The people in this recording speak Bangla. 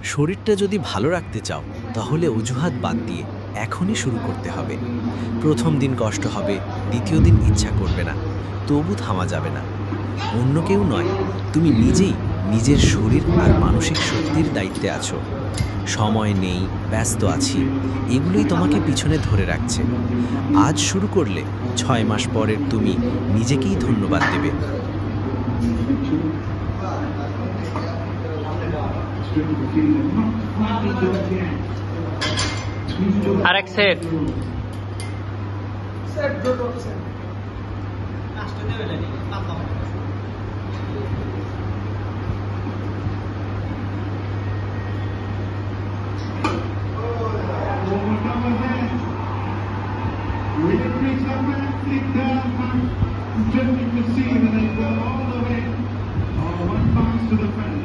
শরীরটা যদি ভালো রাখতে চাও তাহলে অজুহাত বাদ দিয়ে এখনই শুরু করতে হবে। প্রথম দিন কষ্ট হবে, দ্বিতীয় দিন ইচ্ছা করবে না, তবু থামা যাবে না। অন্য কেউ নয়, তুমি নিজেই নিজের শরীর আর মানসিক শক্তির দায়িত্বে আছো। সময় নেই, ব্যস্ত আছি, এগুলোই তোমাকে পিছনে ধরে রাখছে। আজ শুরু করলে 6 মাস পরের তুমি নিজেকেই ধন্যবাদ দেবে। আরেক set. Attempting to see that they go all the way. Oh, one bounce to the fence.